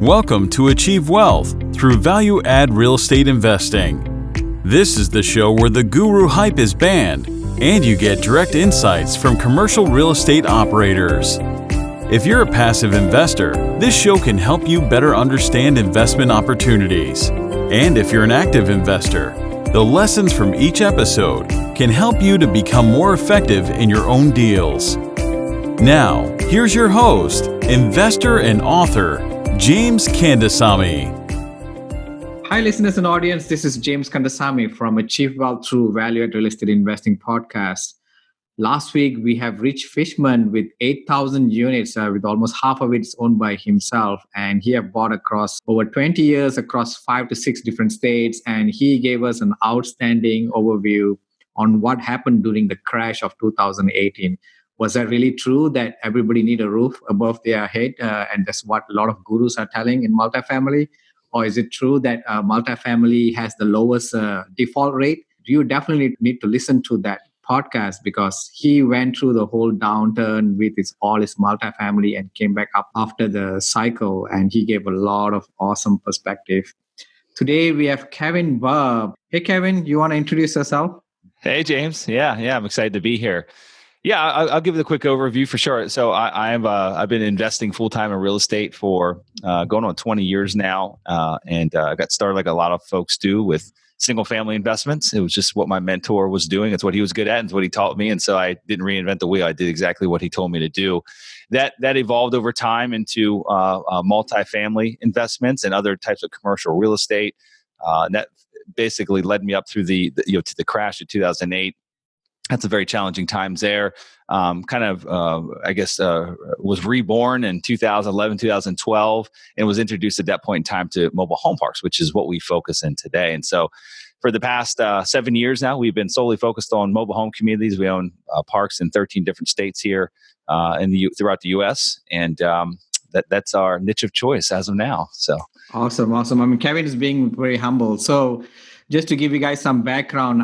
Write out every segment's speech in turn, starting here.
Welcome to Achieve Wealth through value-add real estate investing. This is the show where the guru hype is banned and you get direct insights from commercial real estate operators. If you're a passive investor, this show can help you better understand investment opportunities. And if you're an active investor, the lessons from each episode can help you to become more effective in your own deals. Now, here's your host, investor and author, James Kandasamy. Hi, listeners and audience. This is James Kandasamy from Achieve Wealth through Value-Add Real Estate Investing Podcast. Last week, we have Rich Fishman with 8,000 units, with almost half of it owned by himself. And he have bought across over 20 years across 5 to 6 different states. And he gave us an outstanding overview on what happened during the crash of 2018. Was that really true that everybody need a roof above their head? And that's what a lot of gurus are telling in multifamily? Or is it true that multifamily has the lowest default rate? You definitely need to listen to that podcast because he went through the whole downturn with all his multifamily and came back up after the cycle. And he gave a lot of awesome perspective. Today, we have Kevin Bupp. Hey, Kevin, you want to introduce yourself? Hey, James. Yeah, I'm excited to be here. Yeah, I'll give the quick overview for sure. So I've been investing full time in real estate for going on 20 years now, and I got started like a lot of folks do with single family investments. It was just what my mentor was doing. It's what he was good at, and it's what he taught me. And so I didn't reinvent the wheel. I did exactly what he told me to do. That evolved over time into multifamily investments and other types of commercial real estate. And that basically led me up through to the crash of 2008. That's a very challenging times there. Was reborn in 2011, 2012, and was introduced at that point in time to mobile home parks, which is what we focus in today. And so for the past 7 years now, we've been solely focused on mobile home communities. We own parks in 13 different states here throughout the U.S., and that's our niche of choice as of now. So Awesome. I mean, Kevin is being very humble. So just to give you guys some background,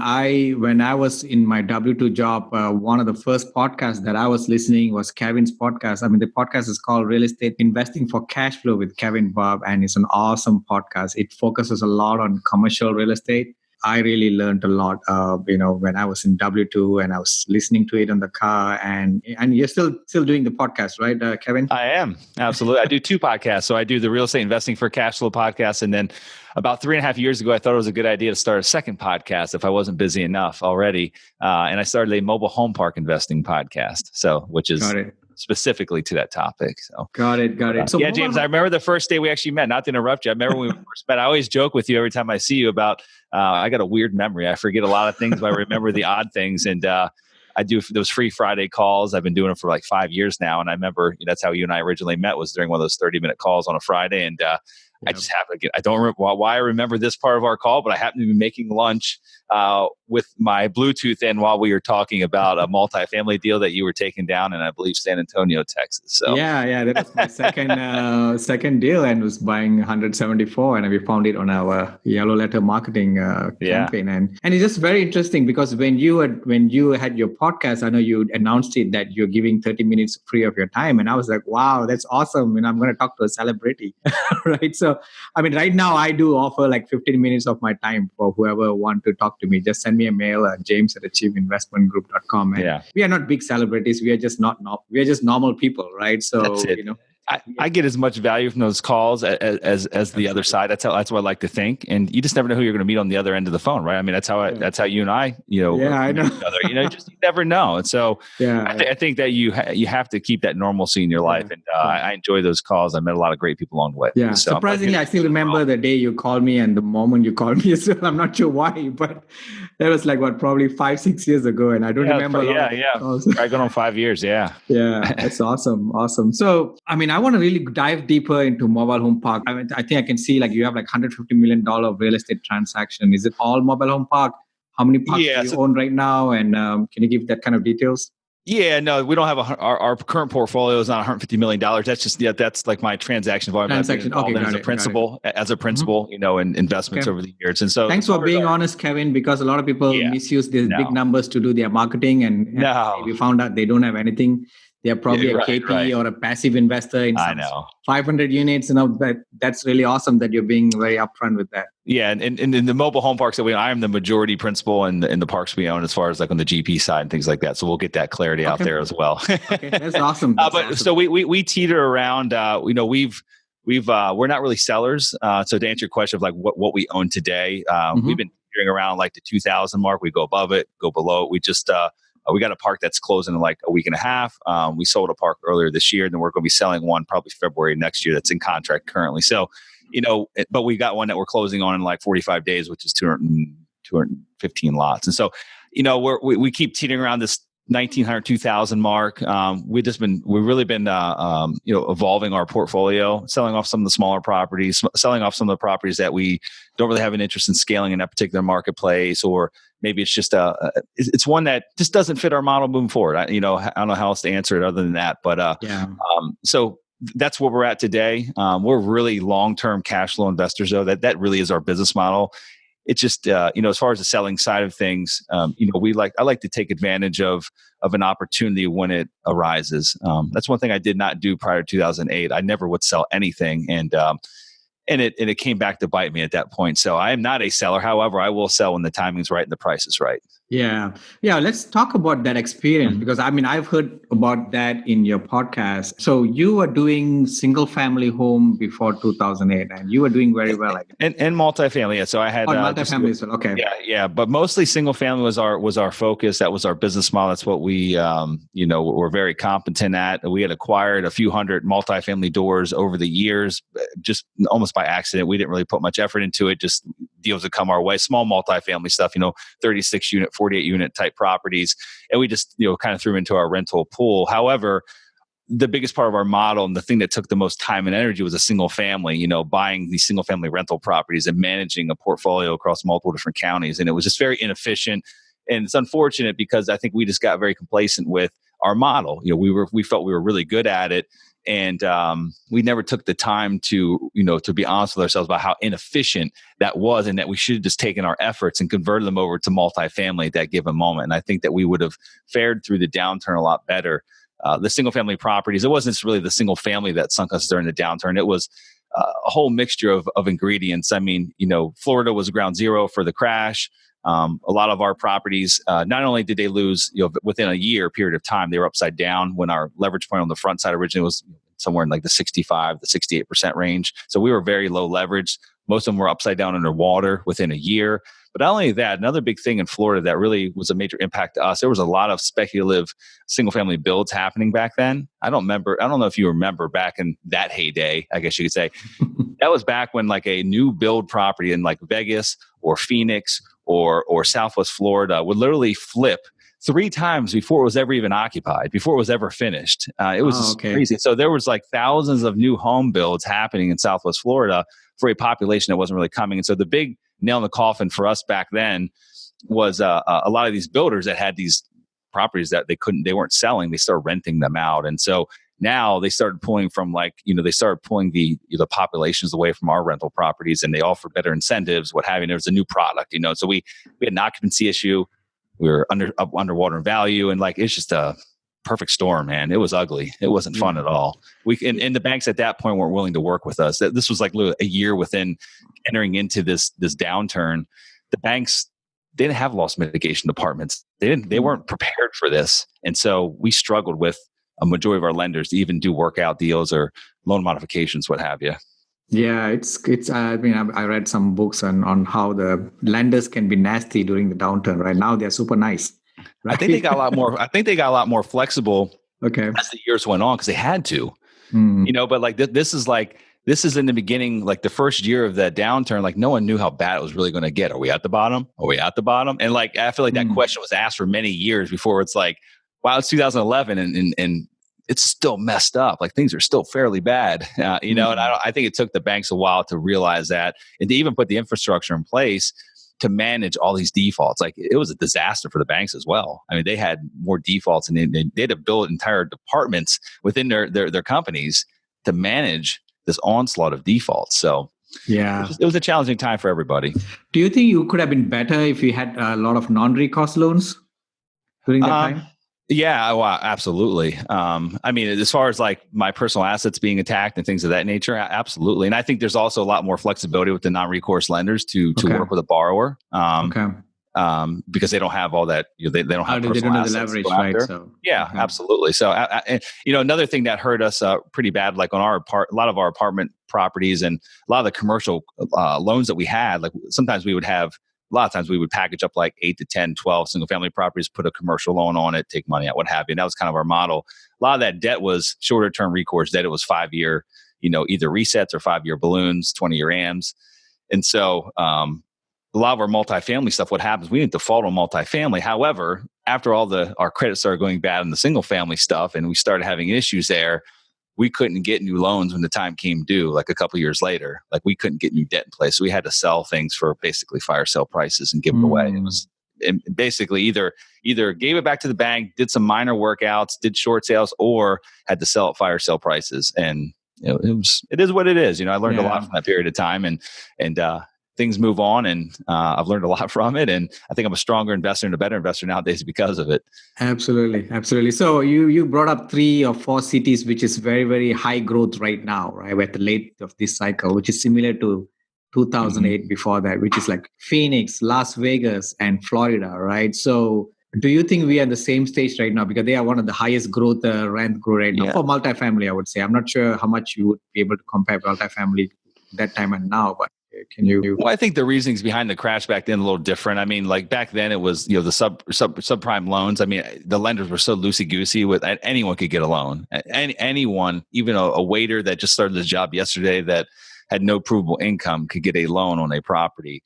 when I was in my W-2 job, one of the first podcasts that I was listening was Kevin's podcast. I mean, the podcast is called Real Estate Investing for Cashflow with Kevin Bupp, and it's an awesome podcast. It focuses a lot on commercial real estate. I really learned a lot, when I was in W-2 and I was listening to it in the car. And you're still doing the podcast, right, Kevin? I am. Absolutely. I do 2 podcasts. So I do the Real Estate Investing for Cashflow podcast. And then about 3.5 years ago, I thought it was a good idea to start a second podcast if I wasn't busy enough already. And I started a mobile home park investing podcast, which is specifically to that topic. So Got it. So yeah, James, I remember the first day we actually met, not to interrupt you. I remember when we first met, I always joke with you every time I see you about, I got a weird memory. I forget a lot of things, but I remember the odd things. And I do those free Friday calls. I've been doing them for like 5 years now. And I remember that's how you and I originally met, was during one of those 30-minute calls on a Friday. And I just happen to I don't remember why I remember this part of our call, but I happened to be making lunch with my Bluetooth in while we were talking about a multifamily deal that you were taking down in, I believe, San Antonio, Texas. So yeah, that was my second deal, and was buying 174, and we found it on our yellow letter marketing campaign. And it's just very interesting because when you had your podcast, I know you announced it that you're giving 30 minutes free of your time, and I was like, wow, that's awesome, and I'm going to talk to a celebrity, right? So, I mean, right now I do offer like 15 minutes of my time for whoever want to talk to me. Just send me a mail at james@achieveinvestmentgroup.com. And we are not big celebrities. We are just we are just normal people, right? So, that's it. I get as much value from those calls as the other side. That's what I like to think. And you just never know who you're going to meet on the other end of the phone, right? I mean, that's how you and I, I know. Each other. You never know. And so I think that you have to keep that normalcy in your life. And I enjoy those calls. I met a lot of great people along the way. Yeah. So surprisingly, I still remember the day you called me and the moment you called me. So I'm not sure why, but that was like probably 5-6 years ago. And I don't remember. Right, going on 5 years. Yeah. Yeah. That's awesome. So, I mean, I want to really dive deeper into mobile home park. I mean, I think I can see like you have like $150 million real estate transaction. Is it all mobile home park? How many parks do you own right now? And can you give that kind of details? Yeah, no, we don't have our current portfolio is not $150 million. That's just, that's like my transaction volume. Okay, as a principal, in investments over the years. And so thanks for being honest, Kevin, because a lot of people misuse these big numbers to do their marketing. And we found out they don't have anything. They're probably a Right, KP right. or a passive investor in I some know. 500 units. That's really awesome that you're being very upfront with that. Yeah, and in the mobile home parks that I am the majority principal in the parks we own, as far as like on the GP side and things like that. So we'll get that clarity out there as well. Okay, that's awesome. That's awesome. So we teeter around. We're not really sellers. So to answer your question of like what we own today, we've been teetering around like the 2,000 mark. We go above it, go below it. We just we got a park that's closing in like a week and a half. We sold a park earlier this year, and then we're going to be selling one probably February next year that's in contract currently. So, but we got one that we're closing on in like 45 days, which is 215 lots. And so, we keep teetering around this 1,900, 2,000 mark. We've really been, evolving our portfolio, selling off some of the smaller properties, selling off some of the properties that we don't really have an interest in scaling in that particular marketplace, or maybe it's just it's one that just doesn't fit our model moving forward. I don't know how else to answer it other than that, but so that's where we're at today. We're really long-term cash flow investors, though. That really is our business model. It's just, as far as the selling side of things, I like to take advantage of an opportunity when it arises. That's one thing I did not do prior to 2008. I never would sell anything. And it came back to bite me at that point. So I am not a seller. However, I will sell when the timing's right and the price is right. Yeah. Let's talk about that experience, because I've heard about that in your podcast. So you were doing single family home before 2008, and you were doing very well, I guess. And multifamily. Yeah. So I had multifamily as well. Okay. Yeah. But mostly single family was our focus. That was our business model. That's what we were very competent at. We had acquired a few hundred multifamily doors over the years, just almost by accident. We didn't really put much effort into it. Just deals would come our way. Small multifamily stuff, 36 unit, 48 unit type properties. And we just, kind of threw into our rental pool. However, the biggest part of our model and the thing that took the most time and energy was a single family, buying these single family rental properties and managing a portfolio across multiple different counties. And it was just very inefficient. And it's unfortunate because I think we just got very complacent with our model. We felt we were really good at it. And we never took the time to be honest with ourselves about how inefficient that was, and that we should have just taken our efforts and converted them over to multifamily at that given moment. And I think that we would have fared through the downturn a lot better. The single family properties, it wasn't really the single family that sunk us during the downturn. It was a whole mixture of ingredients. I mean, Florida was ground zero for the crash. A lot of our properties, not only did they lose, within a year period of time, they were upside down when our leverage point on the front side originally was somewhere in like the 65 to 68% range. So we were very low leverage. Most of them were upside down underwater within a year. But not only that, another big thing in Florida that really was a major impact to us, there was a lot of speculative single family builds happening back then. I don't know if you remember back in that heyday, I guess you could say. That was back when like a new build property in like Vegas or Phoenix or Southwest Florida would literally flip 3 times before it was ever even occupied, before it was ever finished. It was crazy. So there was like thousands of new home builds happening in Southwest Florida for a population that wasn't really coming. And so the big nail in the coffin for us back then was a lot of these builders that had these properties that they weren't selling. They started renting them out. And so now they started pulling from the populations away from our rental properties, and they offered better incentives, what have you. There was a new product, so we had an occupancy issue. We were underwater in value, and like, it's just a perfect storm, man. It was ugly. It wasn't fun at all. And the banks at that point weren't willing to work with us. This was like a year within entering into this downturn. The banks, they didn't have loss mitigation departments. They weren't prepared for this. And so we struggled with a majority of our lenders to even do workout deals or loan modifications, what have you. Yeah, it's. I read some books on how the lenders can be nasty during the downturn. Right now, they're super nice. Right? I think they got a lot more. I think they got a lot more flexible. Okay. As the years went on, because they had to. But like this is in the beginning, like the first year of that downturn. Like no one knew how bad it was really going to get. Are we at the bottom? Are we at the bottom? And like I feel like that question was asked for many years before it's like, wow, it's 2011 and it's still messed up. Like things are still fairly bad, And I think it took the banks a while to realize that, and to even put the infrastructure in place to manage all these defaults. Like it was a disaster for the banks as well. I mean, they had more defaults, and they had to build entire departments within their companies to manage this onslaught of defaults. So yeah, it was a challenging time for everybody. Do you think you could have been better if you had a lot of non-recourse loans during that time? Yeah, well, absolutely. I mean, as far as like my personal assets being attacked and things of that nature, absolutely. And I think there's also a lot more flexibility with the non-recourse lenders to work with a borrower. Okay. Because they don't have all that, they don't have They personal don't have the assets to leverage, go right? after. So Yeah, absolutely. So, and, another thing that hurt us pretty bad, like on a lot of our apartment properties and a lot of the commercial loans that we had, like sometimes we would have, a lot of times we would package up like 8 to 10, 12 single family properties, put a commercial loan on it, take money out, what have you. And that was kind of our model. A lot of that debt was shorter term recourse debt. It was 5-year, either resets or 5-year balloons, 20-year AMs. And so, a lot of our multifamily stuff, what happens, we didn't default on multifamily. However, after our credit started going bad in the single family stuff and we started having issues there, we couldn't get new loans when the time came due, like a couple of years later. Like we couldn't get new debt in place. So we had to sell things for basically fire sale prices and give it away. It was basically either gave it back to the bank, did some minor workouts, did short sales, or had to sell at fire sale prices. And it is what it is. I learned a lot from that period of time, and things move on, and I've learned a lot from it. And I think I'm a stronger investor and a better investor nowadays because of it. Absolutely. So you brought up 3 or 4 cities, which is very, very high growth right now, right? We're at the late of this cycle, which is similar to 2008 before that, which is like Phoenix, Las Vegas, and Florida, right? So do you think we are at the same stage right now? Because they are one of the highest growth, rent growth right now for multifamily, I would say. I'm not sure how much you would be able to compare multifamily that time and now, but can you? Well, I think the reasons behind the crash back then a little different. I mean, like back then it was, the subprime loans. I mean, the lenders were so loosey goosey with anyone could get a loan. Anyone, even a waiter that just started his job yesterday that had no provable income could get a loan on a property.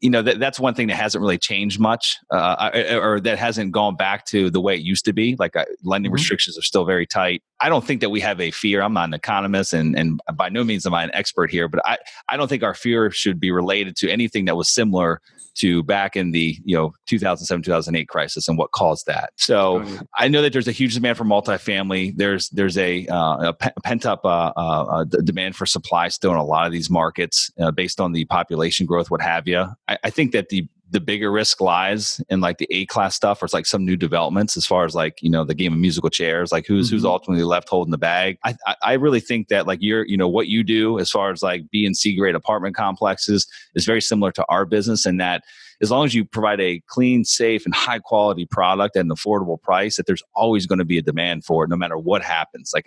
That's one thing that hasn't really changed much, or that hasn't gone back to the way it used to be. Like lending restrictions are still very tight. I don't think that we have a fear. I'm not an economist, and by no means am I an expert here, but I don't think our fear should be related to anything that was similar to back in the 2007, 2008 crisis and what caused that. So I know that there's a huge demand for multifamily. There's a pent up demand for supply still in a lot of these markets based on the population growth, what have you. I think that the bigger risk lies in like the A-class stuff, or it's like some new developments as far as like, the game of musical chairs, like who's ultimately left holding the bag. I really think that like what you do as far as like B and C grade apartment complexes is very similar to our business, in that as long as you provide a clean, safe, and high quality product at an affordable price, that there's always going to be a demand for it no matter what happens. Like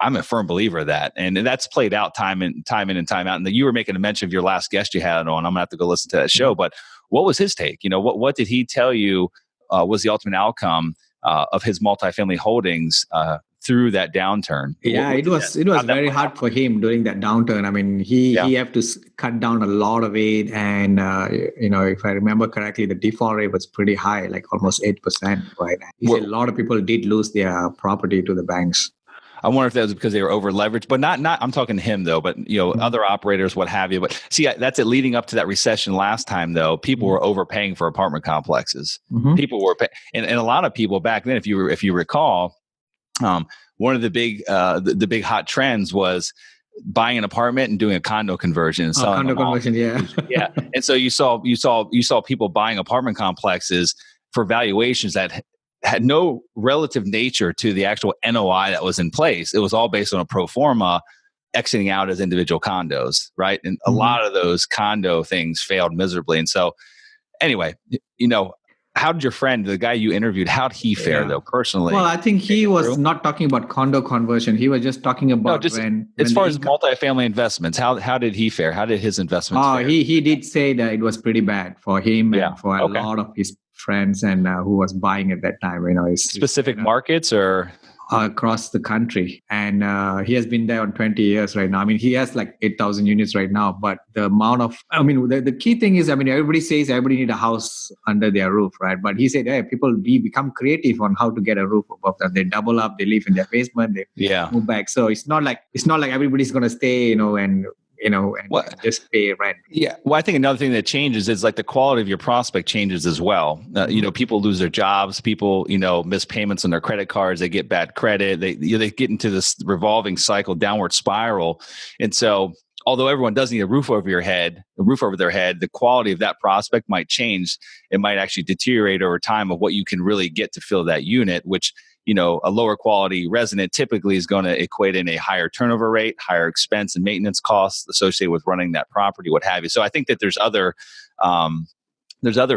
I'm a firm believer of that. And that's played out time in and time out. And you were making a mention of your last guest you had on. I'm gonna have to go listen to that show. But what was his take? What did he tell you was the ultimate outcome of his multifamily holdings through that downturn? Yeah, it was very hard for him during that downturn. I mean, he had to cut down a lot of it. And, if I remember correctly, the default rate was pretty high, like almost 8%, right? He said a lot of people did lose their property to the banks. I wonder if that was because they were over leveraged, but not. I'm talking to him though, but other operators, what have you. But see, that's it. Leading up to that recession last time, though, people were overpaying for apartment complexes. People were, and a lot of people back then, if you recall, one of the big hot trends was buying an apartment and doing a condo conversion and selling condo conversion, yeah. And so you saw people buying apartment complexes for valuations that had no relative nature to the actual NOI that was in place. It was all based on a pro forma exiting out as individual condos, right? And a lot of those condo things failed miserably. And so anyway, how did your friend, the guy you interviewed, how'd he fare though, personally? Well, I think he was not talking about condo conversion. He was just talking about as far as multifamily investments, how did he fare? How did his investments fare? He did say that it was pretty bad for him and for a lot of his friends and who was buying at that time. Specific markets or across the country, and he has been there on 20 years right now. I mean, he has like 8,000 units right now, but the amount of, the key thing is, everybody says everybody need a house under their roof, right? But he said, people become creative on how to get a roof above them. They double up, they live in their basement, they move back. So it's not like everybody's going to stay, and just pay rent. Yeah. Well, I think another thing that changes is like the quality of your prospect changes as well. People lose their jobs. People, miss payments on their credit cards. They get bad credit. They get into this revolving cycle, downward spiral. And so although everyone does need a roof over their head, the quality of that prospect might change. It might actually deteriorate over time of what you can really get to fill that unit, which, a lower quality resident typically is going to equate in a higher turnover rate, higher expense and maintenance costs associated with running that property, what have you. So I think that there's other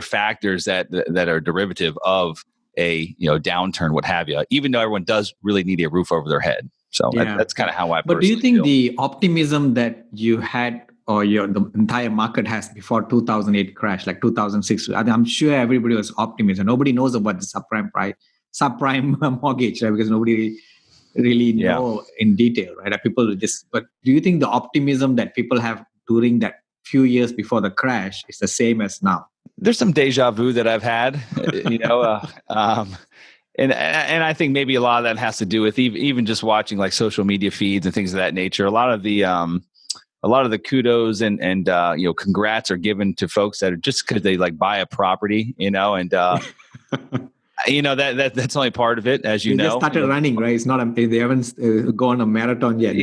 factors that are derivative of a downturn, what have you, even though everyone does really need a roof over their head. So that's kind of how I. But do you think feel. the optimism that you had, or the entire market has before 2008 crash, like 2006? I'm sure everybody was optimistic. Nobody knows about the subprime mortgage, right? Because nobody really know in detail, right? But do you think the optimism that people have during that few years before the crash is the same as now? There's some deja vu that I've had, and I think maybe a lot of that has to do with even just watching like social media feeds and things of that nature. A lot of the kudos and congrats are given to folks that are just because they like buy a property, and that's only part of it, as you know. They just started running, right? It's not they haven't gone a marathon yet.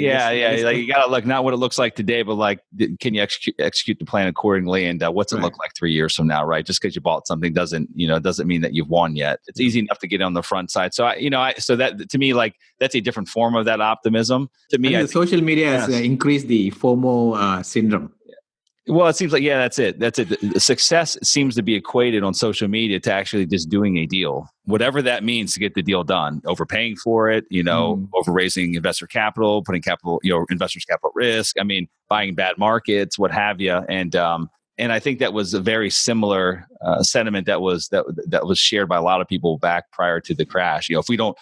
Like you got to look not what it looks like today, but like can you execute the plan accordingly, and what's it look like 3 years from now, right? Just because you bought something doesn't mean that you've won yet. It's easy enough to get on the front side. So so that to me, like that's a different form of that optimism. To me, the social media has increased the FOMO syndrome. Well, it seems like, that's it. The success seems to be equated on social media to actually just doing a deal, whatever that means to get the deal done, overpaying for it, over raising investor capital, putting investors' capital at risk. I mean, buying bad markets, what have you. And I think that was a very similar sentiment that was shared by a lot of people back prior to the crash. If we don't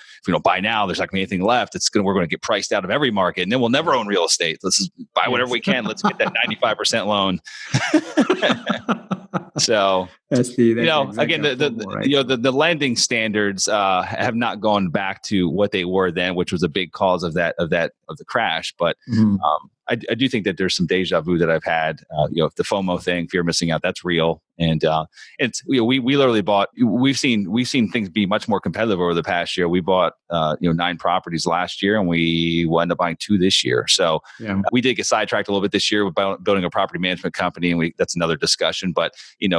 buy now, there's not going to be anything left. We're going to get priced out of every market, and then we'll never own real estate. Let's just buy whatever we can. Let's get that 95% loan. So again, the lending standards have not gone back to what they were then, which was a big cause of the crash. But I do think that there's some deja vu that I've had. The FOMO thing, fear of missing out, that's real. And it's we literally bought. We've seen things be much more competitive over the past year. We bought 9 properties last year, and we will end up buying 2 this year. So we did get sidetracked a little bit this year with building a property management company, and that's another discussion. But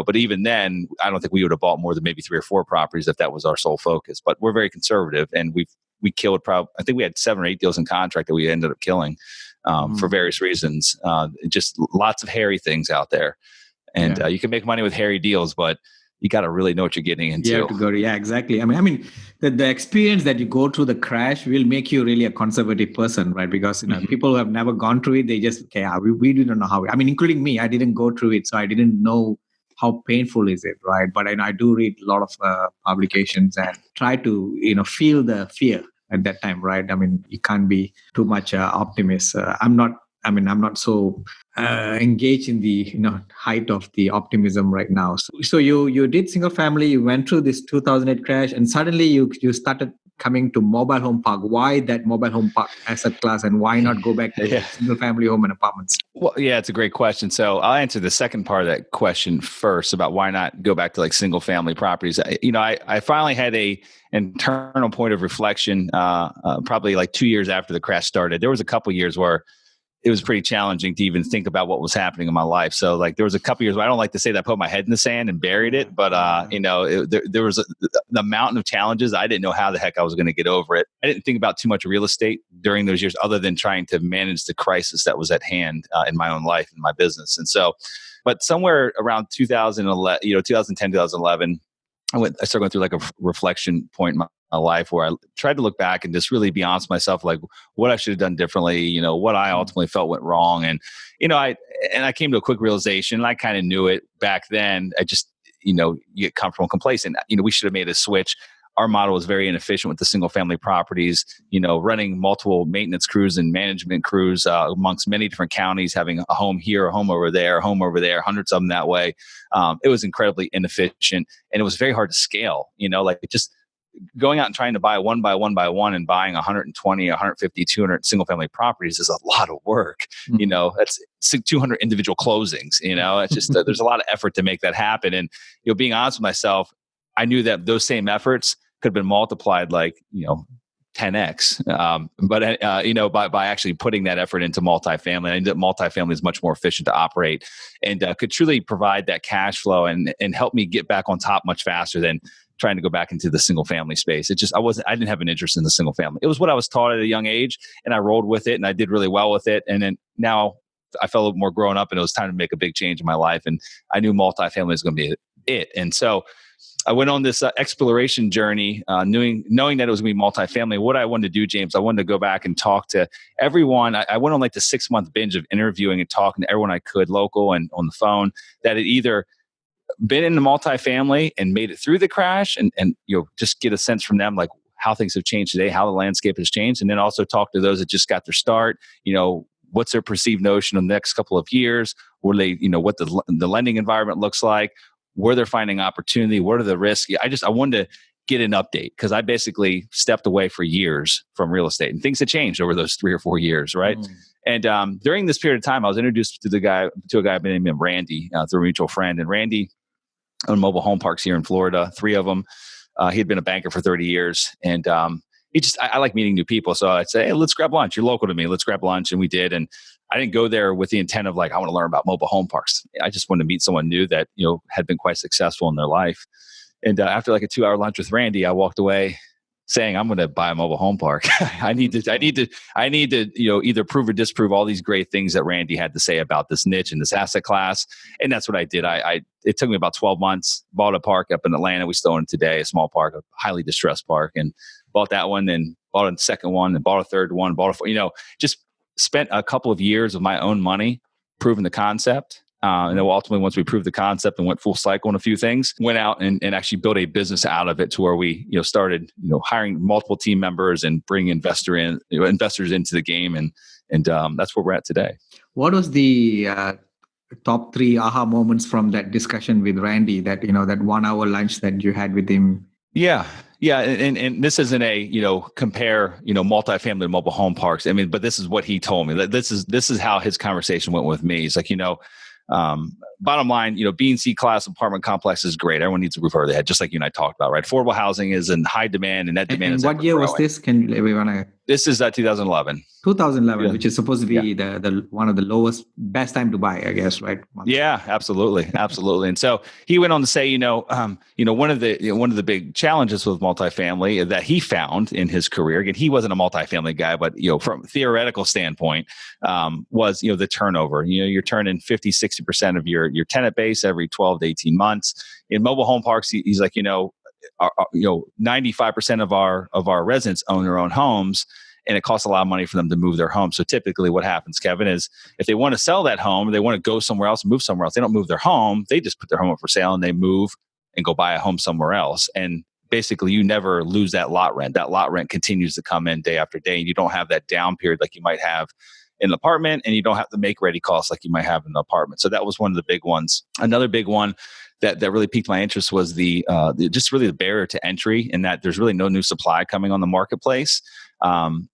but even then, I don't think we would have bought more than maybe 3 or 4 properties if that was our sole focus. But we're very conservative, and we killed I think we had 7 or 8 deals in contract that we ended up killing for various reasons. Just lots of hairy things out there. And you can make money with hairy deals, but you got to really know what you're getting into. You have to go. Yeah, exactly. I mean, the experience that you go through the crash will make you really a conservative person, right? Because people who have never gone through it, they just we don't know how. I mean, including me, I didn't go through it, so I didn't know how painful is it, right? But I do read a lot of publications and try to feel the fear at that time, right? I mean, you can't be too much optimist. I'm not so engaged in the height of the optimism right now. So you did single family, you went through this 2008 crash, and suddenly you started coming to mobile home park. Why that mobile home park asset class, and why not go back to single family home and apartments? Well, it's a great question. So I'll answer the second part of that question first about why not go back to like single family properties. I finally had a internal point of reflection probably like 2 years after the crash started. There was a couple years where it was pretty challenging to even think about what was happening in my life. So like there was a couple years where I don't like to say that I put my head in the sand and buried it, but there was the mountain of challenges. I didn't know how the heck I was going to get over it. I didn't think about too much real estate during those years other than trying to manage the crisis that was at hand in my own life and my business. And so, but somewhere around 2011, 2010, 2011, I started going through like a reflection point in my life where I tried to look back and just really be honest with myself, like what I should have done differently, what I ultimately felt went wrong. And, I came to a quick realization, and I kind of knew it back then. I just, you get comfortable and complacent. We should have made a switch. Our model was very inefficient with the single family properties, running multiple maintenance crews and management crews amongst many different counties, having a home here, a home over there, hundreds of them that way. It was incredibly inefficient, and it was very hard to scale, just going out and trying to buy one by one and buying 120, 150, 200 single family properties is a lot of work. That's 200 individual closings, it's just, there's a lot of effort to make that happen. And, being honest with myself, I knew that those same efforts could have been multiplied like, 10x. By actually putting that effort into multifamily, I think that multifamily is much more efficient to operate and could truly provide that cash flow and help me get back on top much faster than trying to go back into the single family space. I didn't have an interest in the single family. It was what I was taught at a young age, and I rolled with it and I did really well with it. And then now I felt a little more grown up and it was time to make a big change in my life. And I knew multifamily was going to be it. And so I went on this exploration journey, knowing that it was going to be multifamily. What I wanted to do, James, I wanted to go back and talk to everyone. I went on like the 6-month binge of interviewing and talking to everyone I could, local and on the phone, that had either been in the multifamily and made it through the crash, and just get a sense from them, like how things have changed today, how the landscape has changed, and then also talk to those that just got their start. What's their perceived notion of the next couple of years? What the lending environment looks like, where they're finding opportunity, what are the risks? I wanted to get an update because I basically stepped away for years from real estate, and things had changed over those 3 or 4 years, right? And during this period of time, I was introduced to a guy by the name of Randy through a mutual friend, and Randy owned mobile home parks here in Florida, 3 of them. He had been a banker for 30 years, and I like meeting new people. So I'd say, hey, let's grab lunch. You're local to me. Let's grab lunch. And we did. And I didn't go there with the intent of I want to learn about mobile home parks. I just wanted to meet someone new that, had been quite successful in their life. And after a 2-hour lunch with Randy, I walked away saying, I'm going to buy a mobile home park. I need to, either prove or disprove all these great things that Randy had to say about this niche and this asset class. And that's what I did. It took me about 12 months, bought a park up in Atlanta. We still own it today, a small park, a highly distressed park, and bought that one, and bought a second one, and bought a third one, just spent a couple of years of my own money proving the concept. And then ultimately, once we proved the concept and went full cycle on a few things, went out and actually built a business out of it to where we, started, hiring multiple team members and bringing investors into the game. And that's where we're at today. What was the top 3 aha moments from that discussion with Randy, that 1-hour lunch that you had with him? Yeah. And this isn't a, compare, multifamily to mobile home parks. But this is what he told me. This is how his conversation went with me. He's like, bottom line, B and C class apartment complex is great. Everyone needs a roof over their head, just like you and I talked about, right? Affordable housing is in high demand, and that demand is. And what year was this? This is 2011. 2011, which is supposed to be the one of the lowest, best time to buy, I guess, right? Yeah, absolutely. And so he went on to say, one of the big challenges with multifamily that he found in his career, again, he wasn't a multifamily guy, but from a theoretical standpoint, was the turnover. You're turning 50-60% of your tenant base every 12 to 18 months. In mobile home parks, he's like, 95% of our residents own their own homes, and it costs a lot of money for them to move their home. So typically what happens, Kevin, is if they want to sell that home, they want to go somewhere else, move somewhere else, they don't move their home. They just put their home up for sale and they move and go buy a home somewhere else. And basically you never lose that lot rent. That lot rent continues to come in day after day, and you don't have that down period like you might have in an apartment, and you don't have the make ready costs like you might have in an apartment. So that was one of the big ones. Another big one that really piqued my interest was the barrier to entry, and that there's really no new supply coming on the marketplace.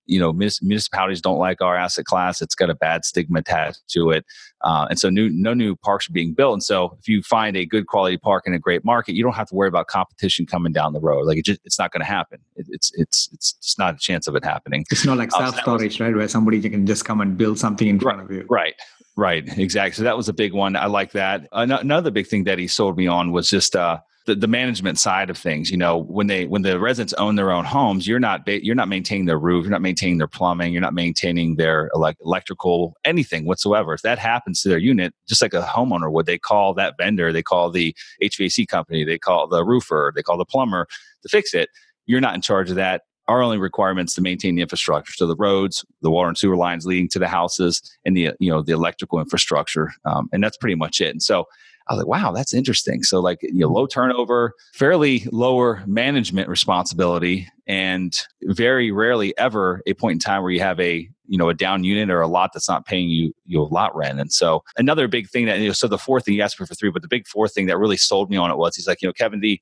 Municipalities don't like our asset class. It's got a bad stigma attached to it. And so no new parks are being built. And so if you find a good quality park in a great market, you don't have to worry about competition coming down the road. Like it's not going to happen. It's just not a chance of it happening. It's not like self-storage, right? Where somebody can just come and build something in front of you. Right. Exactly. So that was a big one. I like that. Another big thing that he sold me on was just the management side of things. When the residents own their own homes, you're not maintaining their roof, you're not maintaining their plumbing, you're not maintaining their electrical, anything whatsoever. If that happens to their unit, just like a homeowner would, they call that vendor, they call the HVAC company, they call the roofer, they call the plumber to fix it. You're not in charge of that. Our only requirements to maintain the infrastructure, so the roads, the water and sewer lines leading to the houses, and the electrical infrastructure, and that's pretty much it. And so I was like, wow, that's interesting. So low turnover, fairly lower management responsibility, and very rarely ever a point in time where you have a down unit or a lot that's not paying you lot rent. And so another big thing that so the fourth thing, you asked me for 3, but the big fourth thing that really sold me on it was he's like, Kevin,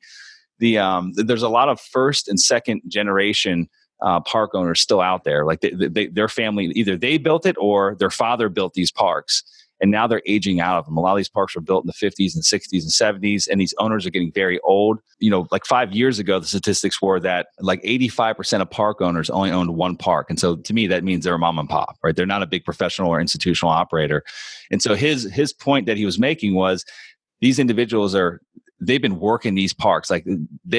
there's a lot of first and second generation park owners still out there. Like their family, either they built it or their father built these parks. And now they're aging out of them. A lot of these parks were built in the 50s and 60s and 70s, and these owners are getting very old. Like 5 years ago, the statistics were that like 85% of park owners only owned one park. And so to me, that means they're a mom and pop, right? They're not a big professional or institutional operator. And so his point that he was making was these individuals they've been working these parks,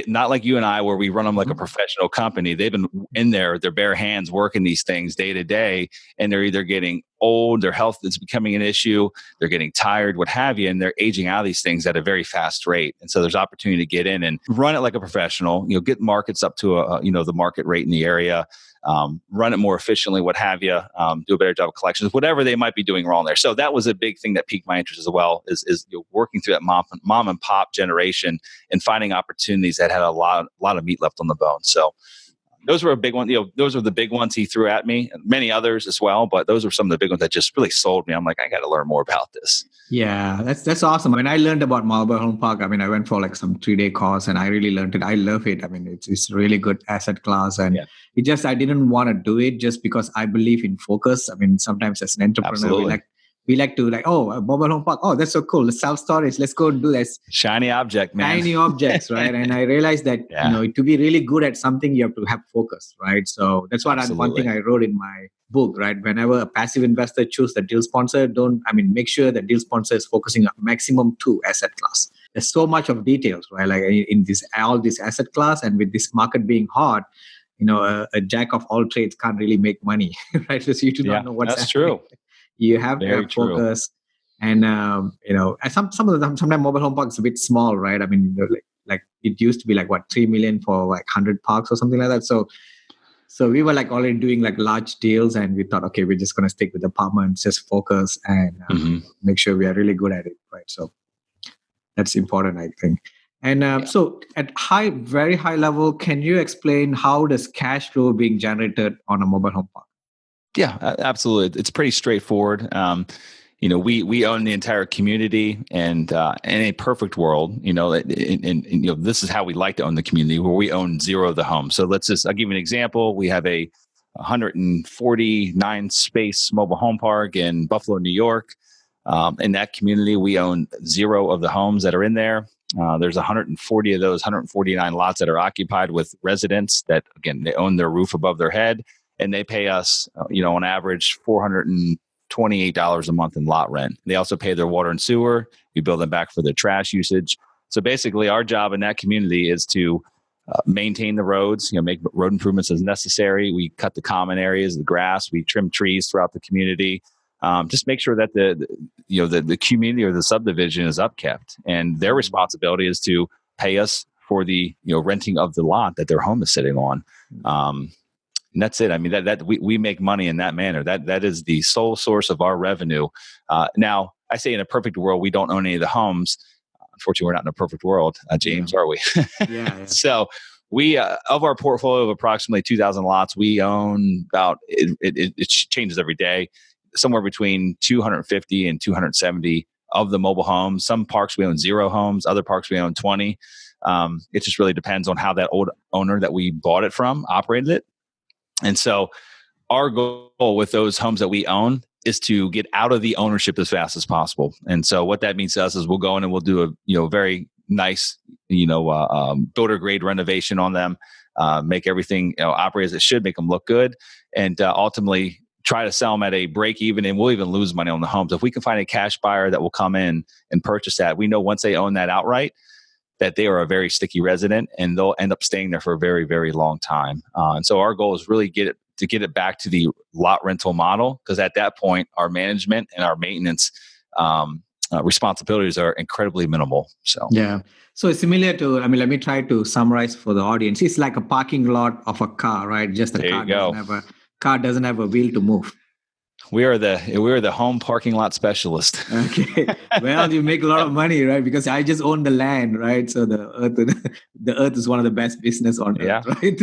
not like you and I, where we run them like a professional company. They've been in their bare hands working these things day to day, and they're either getting old, their health is becoming an issue, they're getting tired, what have you, and they're aging out of these things at a very fast rate. And so there's opportunity to get in and run it like a professional, get markets up to the market rate in the area, run it more efficiently, what have you, do a better job of collections, whatever they might be doing wrong there. So that was a big thing that piqued my interest as well, is working through that mom and pop generation and finding opportunities that had a lot of meat left on the bone. So those were a big one. Those were the big ones he threw at me, and many others as well. But those were some of the big ones that just really sold me. I'm like, I got to learn more about this. Yeah, that's awesome. I mean, I learned about Marlborough Home Park. I mean, I went for like some 3-day course, and I really learned it. I love it. I mean, it's really good asset class, and I didn't want to do it just because I believe in focus. I mean, sometimes as an entrepreneur, Absolutely. we like to Marlborough Home Park. Oh, that's so cool. Let's self-storage. Let's go and do this. Shiny object, man. Shiny objects, right? And I realized that, to be really good at something, you have to have focus, right? So that's what one thing I wrote in my book, right? Whenever a passive investor choose the deal sponsor, make sure the deal sponsor is focusing on maximum 2 asset class. There's so much of details, right? Like in all this asset class, and with this market being hot, a jack of all trades can't really make money, right? So you do not know what's that's happening. true. You have to have focus. And, some of them, sometimes mobile home parks are a bit small, right? I mean, like it used to be like 3 million for like 100 parks or something like that. So we were like already doing like large deals, and we thought, okay, we're just going to stick with apartments, just focus and make sure we are really good at it, right? So that's important, I think. And so at very high level, can you explain how does cash flow being generated on a mobile home park? Yeah, absolutely. It's pretty straightforward. We own the entire community, and in a perfect world, this is how we like to own the community, where we own 0 of the homes. So I'll give you an example. We have a 149 space mobile home park in Buffalo, New York. In that community, we own 0 of the homes that are in there. There's 140 of those 149 lots that are occupied with residents that, again, they own their roof above their head, and they pay us, on average, $428 a month in lot rent. They also pay their water and sewer. We bill them back for their trash usage. So basically, our job in that community is to maintain the roads, make road improvements as necessary. We cut the common areas, the grass. We trim trees throughout the community. Just make sure that the community or the subdivision is upkept, and their responsibility is to pay us for the renting of the lot that their home is sitting on. And that's it. I mean, that we make money in that manner. That is the sole source of our revenue. Now, I say in a perfect world, we don't own any of the homes. Unfortunately, we're not in a perfect world, James, are we? Yeah. So we, of our portfolio of approximately 2,000 lots, we own about, it changes every day, somewhere between 250 and 270 of the mobile homes. Some parks we own 0 homes, other parks we own 20. It just really depends on how that old owner that we bought it from operated it. And so our goal with those homes that we own is to get out of the ownership as fast as possible. And so what that means to us is we'll go in and we'll do a very nice, builder grade renovation on them, make everything operate as it should, make them look good, and ultimately try to sell them at a break even, and we'll even lose money on the homes. If we can find a cash buyer that will come in and purchase that, we know once they own that outright, that they are a very sticky resident, and they'll end up staying there for a very, very long time. And so our goal is really get it back to the lot rental model, because at that point, our management and our maintenance responsibilities are incredibly minimal. So So it's similar to, let me try to summarize for the audience. It's like a parking lot of a car, right? Just the car doesn't have a wheel to move. We are the home parking lot specialist. Okay. Well, you make a lot of money, right? Because I just own the land, right? So the earth is one of the best business on earth, right?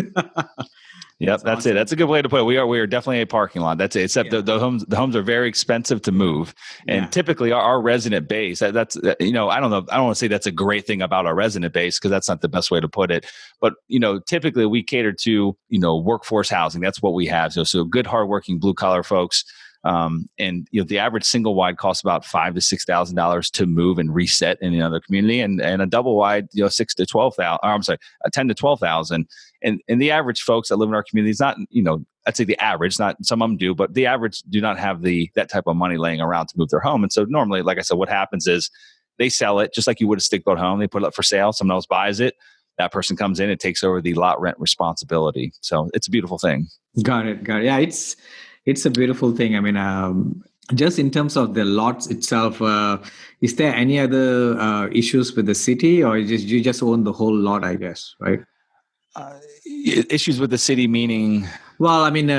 Yep, that's awesome. It. That's a good way to put it. We are definitely a parking lot. That's it. Except the homes are very expensive to move, and typically our resident base. That's I don't know. I don't want to say that's a great thing about our resident base, because that's not the best way to put it. But typically we cater to workforce housing. That's what we have. So good, hardworking blue collar folks. And the average single wide costs about $5,000 to $6,000 to move and reset in another community, and a double wide, 6 to 12,000. I'm sorry, 10 to 12,000. And the average folks that live in our community is not, I'd say the average, not some of them do, but the average do not have that type of money laying around to move their home. And so normally, like I said, what happens is they sell it just like you would a stick-built home. They put it up for sale. Someone else buys it. That person comes in and takes over the lot rent responsibility. So it's a beautiful thing. Got it. Yeah, it's a beautiful thing. I mean, just in terms of the lots itself, is there any other issues with the city, or you just own the whole lot, I guess, right? Issues with the city meaning? Well, I mean,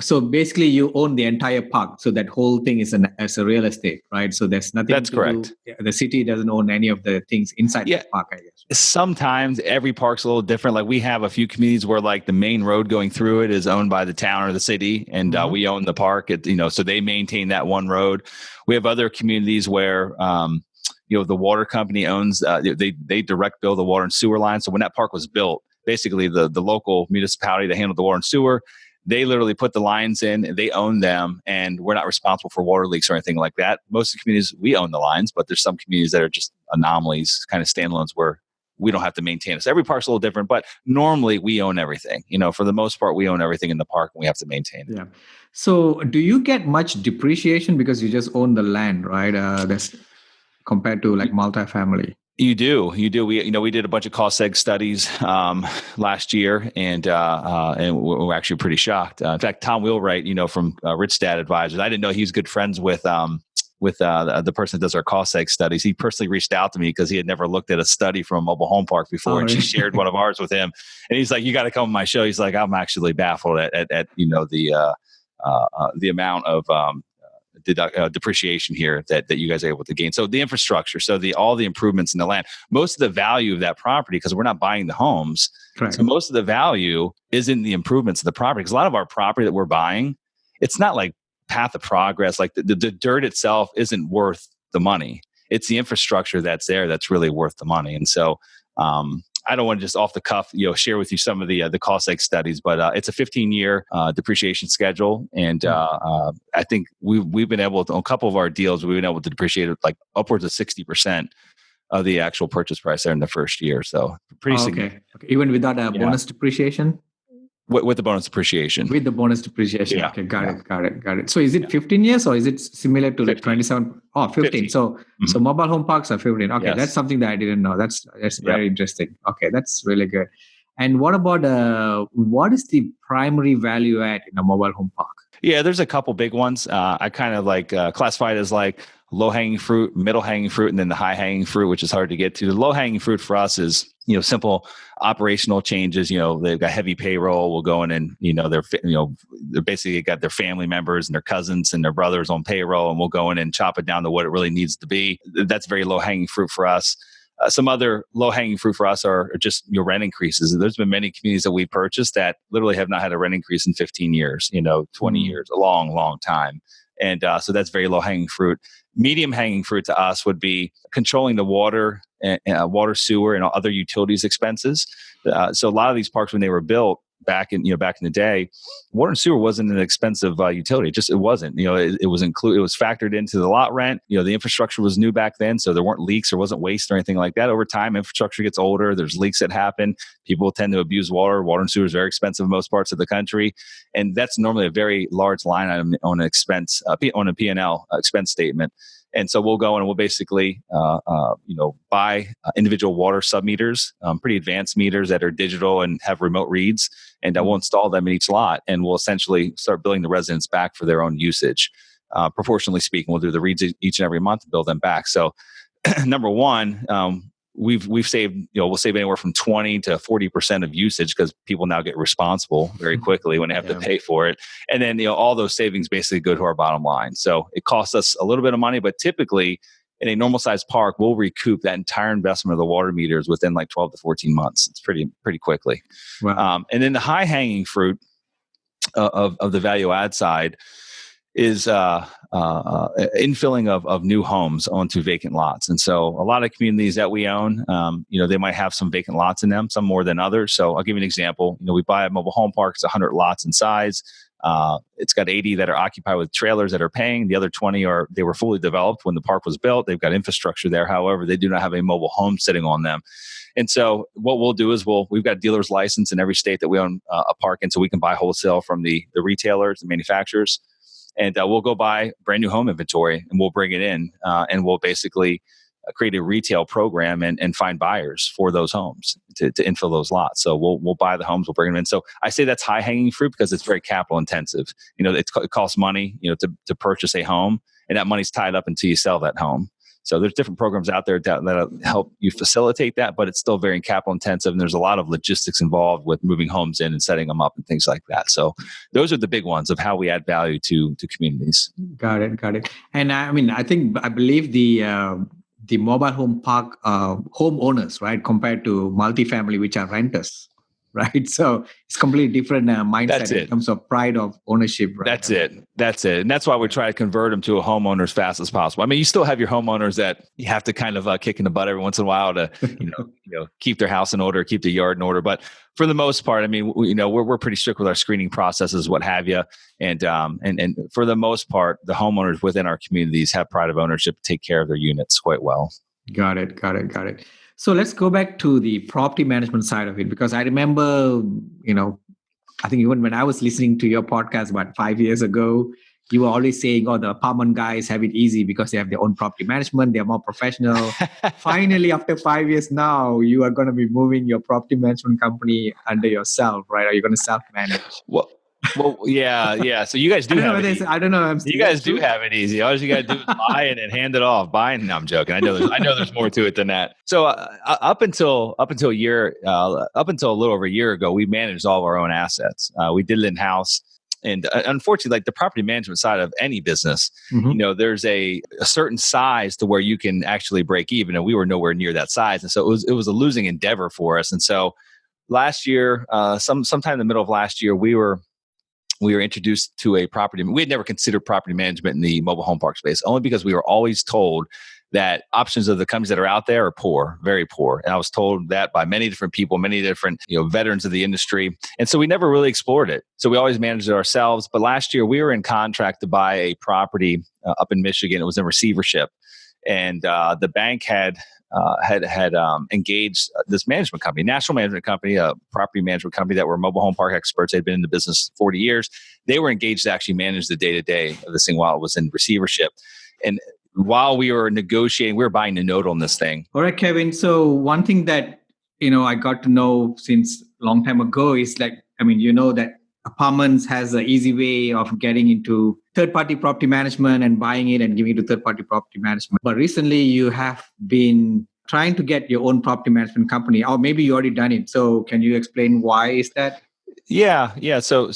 so basically you own the entire park. So that whole thing is as a real estate, right? So there's nothing. That's correct. The city doesn't own any of the things inside the park, I guess. Sometimes every park's a little different. Like we have a few communities where like the main road going through it is owned by the town or the city, and we own the park. So they maintain that one road. We have other communities where the water company owns. They direct bill the water and sewer line. So when that park was built, basically the local municipality that handled the water and sewer, they literally put the lines in, and they own them, and we're not responsible for water leaks or anything like that. Most of the communities, we own the lines, but there's some communities that are just anomalies, kind of standalones where we don't have to maintain it. So every park's a little different, but normally we own everything. For the most part, we own everything in the park, and we have to maintain it. Yeah. So do you get much depreciation because you just own the land, right? That's compared to like multifamily. You do. We did a bunch of cost seg studies last year, and we're actually pretty shocked. In fact, Tom Wheelwright, from Rich Dad Advisors, I didn't know he was good friends with the person that does our cost seg studies. He personally reached out to me because he had never looked at a study from a mobile home park before, and she shared one of ours with him. And he's like, "You got to come on my show." He's like, "I'm actually baffled at the amount of depreciation here that you guys are able to gain." So the infrastructure, all the improvements in the land, most of the value of that property, because we're not buying the homes, correct. So most of the value is in the improvements of the property. Because a lot of our property that we're buying, it's not like path of progress. Like the dirt itself isn't worth the money. It's the infrastructure that's there that's really worth the money. And so I don't want to just off the cuff, share with you some of the cost seg studies, but it's a 15-year depreciation schedule, and I think we've been able to, on a couple of our deals, we've been able to depreciate it like upwards of 60% of the actual purchase price there in the first year. So pretty significant. Okay. Even without a bonus depreciation. With the bonus depreciation. With the bonus depreciation. Yeah. Okay, got it. So is it 15 years or is it similar to 15. Like 27? Oh, 15. So mobile home parks are 15. Okay, yes. That's something that I didn't know. That's very interesting. Okay, that's really good. And what about what is the primary value add in a mobile home park? Yeah, there's a couple big ones. I kind of like classify it as like low-hanging fruit, middle-hanging fruit, and then the high-hanging fruit, which is hard to get to. The low-hanging fruit for us is, simple operational changes. They've got heavy payroll. We'll go in and, they're basically got their family members and their cousins and their brothers on payroll, and we'll go in and chop it down to what it really needs to be. That's very low-hanging fruit for us. Some other low-hanging fruit for us are just rent increases. There's been many communities that we purchased that literally have not had a rent increase in 15 years, 20 years, a long, long time. And so that's very low-hanging fruit. Medium-hanging fruit to us would be controlling the water, water, sewer, and other utilities expenses. So a lot of these parks, when they were built back in the day, water and sewer wasn't an expensive utility. It wasn't. It was included. It was factored into the lot rent. The infrastructure was new back then, so there weren't leaks, there wasn't waste or anything like that. Over time, infrastructure gets older. There's leaks that happen. People tend to abuse water. Water and sewer is very expensive in most parts of the country, and that's normally a very large line item on an expense on a P&L expense statement. And so we'll go in and we'll basically, buy individual water sub-meters, pretty advanced meters that are digital and have remote reads, and we'll install them in each lot, and we'll essentially start billing the residents back for their own usage. Proportionally speaking, we'll do the reads each and every month and bill them back. So, number one, we've saved, we'll save anywhere from 20 to 40% of usage because people now get responsible very quickly when they have to pay for it. And then, all those savings basically go to our bottom line. So it costs us a little bit of money, but typically in a normal sized park, we'll recoup that entire investment of the water meters within like 12 to 14 months. It's pretty quickly. Wow. And then the high hanging fruit of the value add side is infilling of new homes onto vacant lots. And so a lot of communities that we own, they might have some vacant lots in them, some more than others. So I'll give you an example. We buy a mobile home park, it's 100 lots in size. It's got 80 that are occupied with trailers that are paying. The other 20 they were fully developed when the park was built. They've got infrastructure there. However, they do not have a mobile home sitting on them. And so what we'll do is we've got a dealer's license in every state that we own a park in, so we can buy wholesale from the retailers, the manufacturers. And we'll go buy brand new home inventory and we'll bring it in and we'll basically create a retail program and find buyers for those homes to infill those lots. So we'll buy the homes, we'll bring them in. So I say that's high hanging fruit because it's very capital intensive. It costs money, to purchase a home, and that money's tied up until you sell that home. So there's different programs out there that help you facilitate that, but it's still very capital intensive. And there's a lot of logistics involved with moving homes in and setting them up and things like that. So those are the big ones of how we add value to communities. Got it. And I believe the mobile home park homeowners, right, compared to multifamily, which are renters, right? So it's completely different mindset in terms of pride of ownership. Right? That's it. And that's why we try to convert them to a homeowner as fast as possible. I mean, you still have your homeowners that you have to kind of kick in the butt every once in a while to, keep their house in order, keep the yard in order. But for the most part, I mean, we're pretty strict with our screening processes, what have you. And for the most part, the homeowners within our communities have pride of ownership to take care of their units quite well. Got it. So let's go back to the property management side of it, because I remember, I think even when I was listening to your podcast about 5 years ago, you were always saying, the apartment guys have it easy because they have their own property management. They're more professional. Finally, after 5 years now, you are going to be moving your property management company under yourself, right? Are you going to self-manage? Well, yeah. So you guys do have it easy. I don't know. You guys do have it easy. All you got to do is buy it and hand it off. No, I'm joking. I know there's more to it than that. So up until a little over a year ago, we managed all of our own assets. We did it in house. And unfortunately, like the property management side of any business, there's a certain size to where you can actually break even, and we were nowhere near that size. And so it was a losing endeavor for us. And so last year, sometime in the middle of last year, we were introduced to a property. We had never considered property management in the mobile home park space, only because we were always told that options of the companies that are out there are poor, very poor. And I was told that by many different people, many different veterans of the industry. And so we never really explored it. So we always managed it ourselves. But last year we were in contract to buy a property up in Michigan. It was in receivership. And the bank had engaged this management company, national management company, a property management company that were mobile home park experts. They'd been in the business 40 years. They were engaged to actually manage the day-to-day of this thing while it was in receivership. And while we were negotiating, we were buying a note on this thing. All right, Kevin. So one thing that, I got to know since a long time ago is that apartments has an easy way of getting into third-party property management and buying it and giving it to third-party property management. But recently you have been trying to get your own property management company, or maybe you already done it. So can you explain why is that? Yeah. So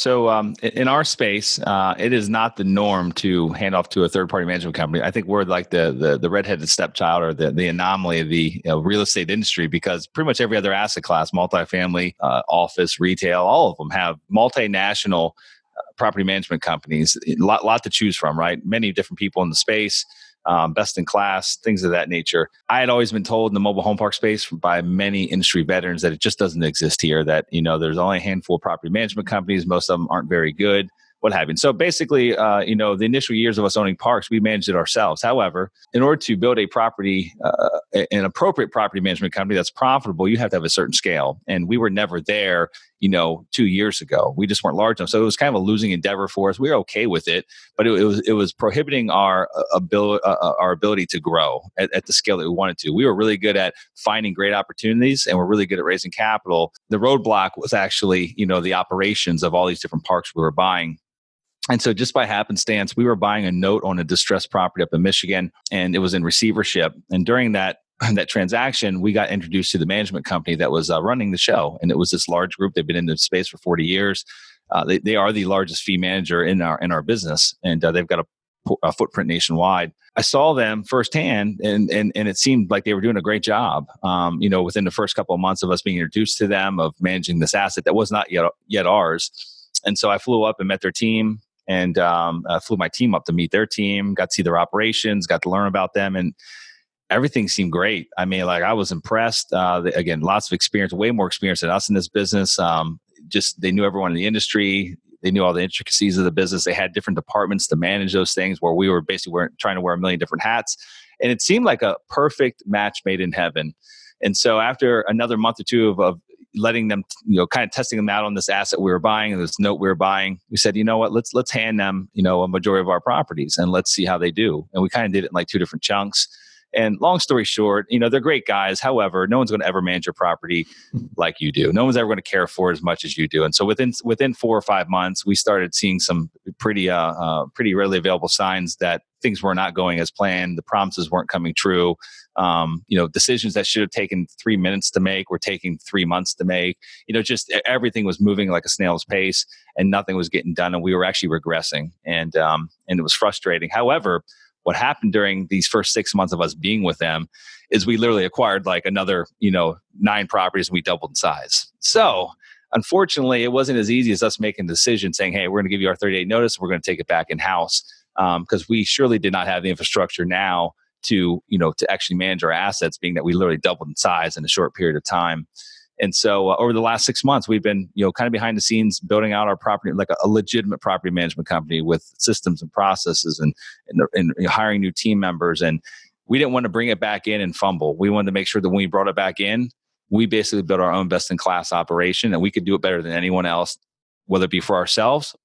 in our space, it is not the norm to hand off to a third-party management company. I think we're like the redheaded stepchild or the anomaly of the real estate industry, because pretty much every other asset class, multifamily, office, retail, all of them have multinational property management companies. A lot to choose from, right? Many different people in the space. Best in class, things of that nature. I had always been told in the mobile home park space by many industry veterans that it just doesn't exist here, that, there's only a handful of property management companies. Most of them aren't very good, what have you. So basically, the initial years of us owning parks, we managed it ourselves. However, in order to build a property, an appropriate property management company that's profitable, you have to have a certain scale. And we were never there, 2 years ago. We just weren't large enough. So it was kind of a losing endeavor for us. We were okay with it, but it was prohibiting our ability to grow at the scale that we wanted to. We were really good at finding great opportunities, and we're really good at raising capital. The roadblock was actually, the operations of all these different parks we were buying. And so just by happenstance, we were buying a note on a distressed property up in Michigan, and it was in receivership. And during that transaction, we got introduced to the management company that was running the show. And it was this large group. They've been in the space for 40 years. They are the largest fee manager in our business, and they've got a footprint nationwide. I saw them firsthand, and it seemed like they were doing a great job. Within the first couple of months of us being introduced to them, of managing this asset that was not yet ours. And so I flew up and met their team, and flew my team up to meet their team, got to see their operations, got to learn about them, and everything seemed great. I mean, I was impressed. Again, lots of experience, way more experience than us in this business. Just they knew everyone in the industry. They knew all the intricacies of the business. They had different departments to manage those things where we were basically trying to wear a million different hats. And it seemed like a perfect match made in heaven. And so after another month or two of letting them, kind of testing them out on this asset we were buying and this note we were buying, we said, you know what, let's hand them, a majority of our properties and let's see how they do. And we kind of did it in like 2 different chunks. And long story short, they're great guys. However, no one's going to ever manage your property like you do. No one's ever going to care for it as much as you do. And so within 4 or 5 months, we started seeing some pretty readily available signs that things were not going as planned. The promises weren't coming true. Decisions that should have taken 3 minutes to make were taking 3 months to make. Just everything was moving like a snail's pace, and nothing was getting done. And we were actually regressing, and it was frustrating. However, what happened during these first 6 months of us being with them is we literally acquired like another, 9 properties, and we doubled in size. So unfortunately, it wasn't as easy as us making a decision saying, hey, we're going to give you our 30-day notice. We're going to take it back in-house, because we surely did not have the infrastructure now to actually manage our assets, being that we literally doubled in size in a short period of time. And so over the last 6 months, we've been, kind of behind the scenes building out our property, like a legitimate property management company with systems and processes and hiring new team members. And we didn't want to bring it back in and fumble. We wanted to make sure that when we brought it back in, we basically built our own best-in-class operation, and we could do it better than anyone else, whether it be for ourselves,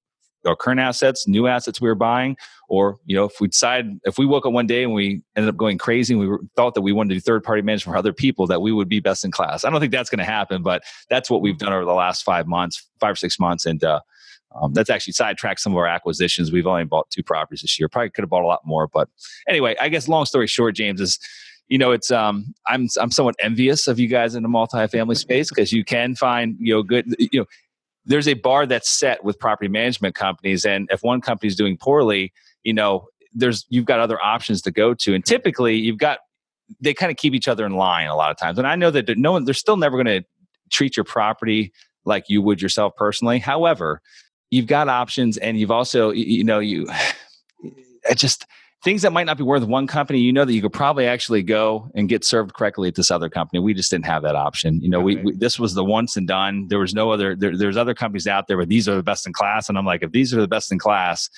our current assets, new assets we were buying, or, if we woke up one day and we ended up going crazy and we thought that we wanted to do third-party management for other people, that we would be best in class. I don't think that's going to happen, but that's what we've done over the last 5 or 6 months. And that's actually sidetracked some of our acquisitions. We've only bought 2 properties this year. Probably could have bought a lot more. But anyway, I guess long story short, James, is, it's I'm somewhat envious of you guys in the multifamily space, because you can find, good, there's a bar that's set with property management companies. And if one company is doing poorly, you've got other options to go to. And typically they kind of keep each other in line a lot of times. And I know that they're still never going to treat your property like you would yourself personally. However, you've got options, and you've also, things that might not be worth one company, that you could probably actually go and get served correctly at this other company. We just didn't have that option. This was the once and done. There was no other, there's other companies out there, but these are the best in class. And I'm like, if these are the best in class,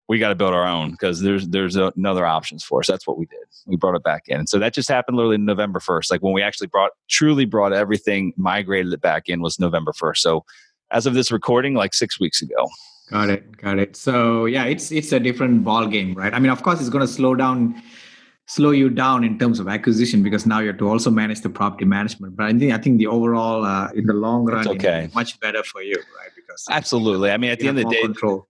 we got to build our own, because there's no other options for us. That's what we did. We brought it back in. And so that just happened literally November 1st. Like when we actually truly brought everything, migrated it back in, was November 1st. So as of this recording, like 6 weeks ago. Got it. So yeah, it's a different ball game, right? I mean, of course, it's going to slow you down in terms of acquisition, because now you have to also manage the property management. But I think the overall, in the long run, it's much better for you, right? Because absolutely. I mean, at the end of the day, control.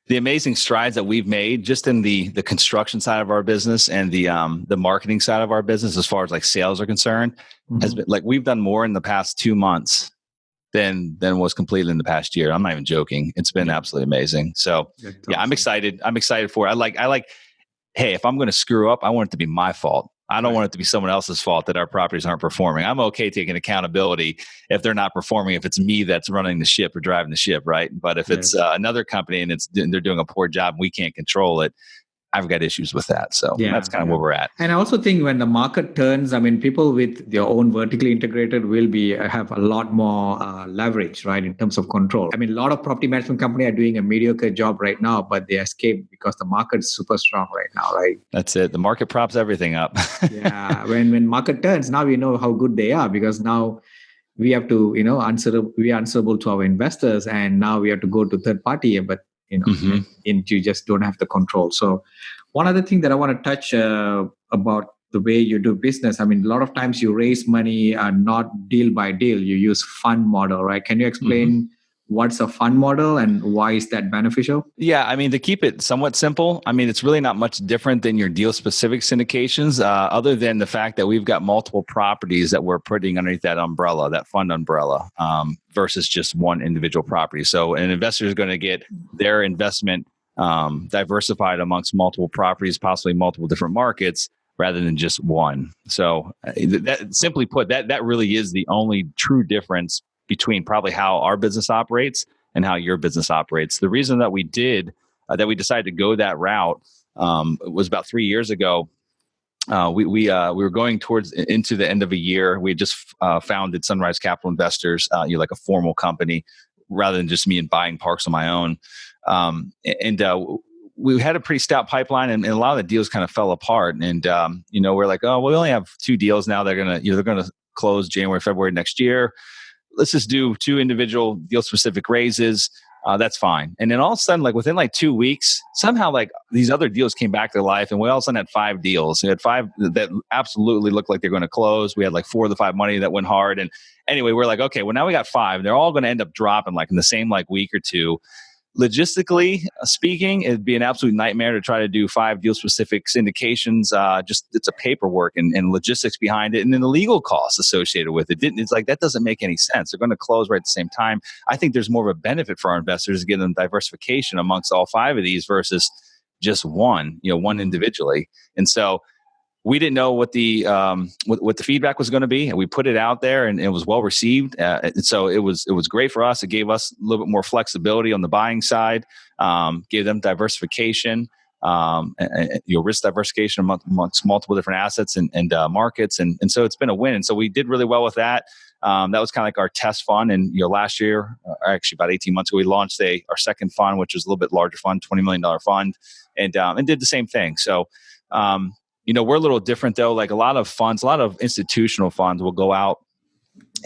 The amazing strides that we've made just in the construction side of our business and the marketing side of our business, as far as like sales are concerned, has been like, we've done more in the past 2 months than was completed in the past year. I'm not even joking. It's been absolutely amazing. So yeah, I'm excited. I'm excited for it. I like, hey, if I'm going to screw up, I want it to be my fault. I don't want it to be someone else's fault that our properties aren't performing. I'm okay taking accountability if they're not performing, if it's me that's running the ship or driving the ship, right? But if it's another company and they're doing a poor job and we can't control it, I've got issues with that. So that's kind of where we're at. And I also think when the market turns, I mean, people with their own vertically integrated will have a lot more leverage, right, in terms of control. I mean, a lot of property management companies are doing a mediocre job right now, but they escape because the market is super strong right now, right? That's it. The market props everything up. Yeah. When market turns, now we know how good they are, because now we have to, we are answerable to our investors, and now we have to go to third party, but and you just don't have the control. So one other thing that I want to touch about the way you do business, I mean, a lot of times you raise money not deal by deal. You use fund model, right? Can you explain what's a fund model and why is that beneficial? Yeah, I mean, to keep it somewhat simple, I mean, it's really not much different than your deal-specific syndications, other than the fact that we've got multiple properties that we're putting underneath that umbrella, that fund umbrella, versus just one individual property. So an investor is going to get their investment diversified amongst multiple properties, possibly multiple different markets, rather than just one. So that, simply put, that really is the only true difference between probably how our business operates and how your business operates. The reason that we decided to go that route was about 3 years ago. We were going into the end of a year. We had just founded Sunrise Capital Investors, like a formal company. rather than just me and buying parks on my own. We had a pretty stout pipeline, and a lot of the deals kind of fell apart. And we're like, oh, we only have 2 deals now. They're gonna close January, February next year. Let's just do 2 individual deal specific raises. That's fine. And then all of a sudden, like within like 2 weeks, somehow like these other deals came back to life, and we all of a sudden had 5 deals. We had 5 that absolutely looked like they're going to close. We had like 4 of the 5 money that went hard. And anyway, we're like, okay, well now we got 5. They're all going to end up dropping like in the same like week or 2. Logistically speaking, it'd be an absolute nightmare to try to do 5 deal specific syndications. Just it's a paperwork and logistics behind it, and then the legal costs associated with it. It's like that doesn't make any sense. They're going to close right at the same time. I think there's more of a benefit for our investors to give them diversification amongst all 5 of these versus just one individually. And so we didn't know what the feedback was going to be, and we put it out there, and it was well received. And so it was great for us. It gave us a little bit more flexibility on the buying side, gave them diversification, risk diversification amongst multiple different assets and markets, and so it's been a win. And so we did really well with that. That was kind of like our test fund. And last year, actually about 18 months ago, we launched our second fund, which was a little bit larger fund, $20 million fund, and did the same thing. So. We're a little different though. Like a lot of institutional funds will go out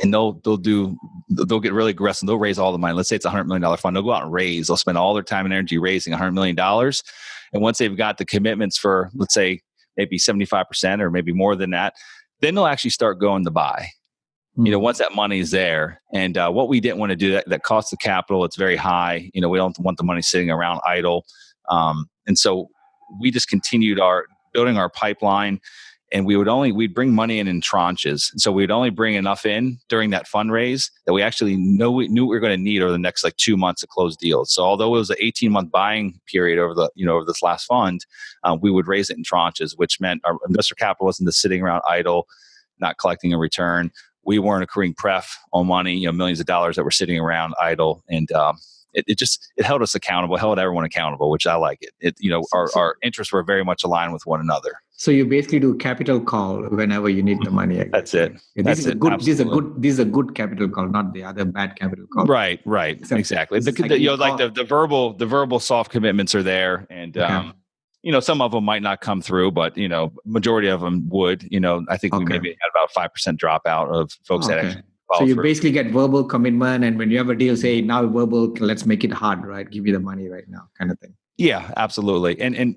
and they'll get really aggressive. They'll raise all the money. Let's say it's $100 million fund. They'll go out and raise. They'll spend all their time and energy raising $100 million. And once they've got the commitments for, let's say, maybe 75% or maybe more than that, then they'll actually start going to buy. Once that money is there. And what we didn't want to do, that cost of capital, it's very high. We don't want the money sitting around idle. And so we just continued building our pipeline, and we'd bring money in tranches. So we'd only bring enough in during that fundraise that we actually knew we were going to need over the next like 2 months to close deals. So although it was an 18-month buying period over this last fund, we would raise it in tranches, which meant our investor capital wasn't just sitting around idle, not collecting a return. We weren't accruing pref on money, millions of dollars that were sitting around idle, and it held us accountable, held everyone accountable, which I like it. Our interests were very much aligned with one another. So you basically do capital call whenever you need the money. That's it. This is a good capital call, not the other bad capital call. Right. Exactly. The verbal soft commitments are there, and some of them might not come through, but majority of them would. I think we maybe had about 5% dropout of folks that actually. So you basically get verbal commitment, and when you have a deal, say now verbal, let's make it hard, right? Give you the money right now, kind of thing. Yeah, absolutely. And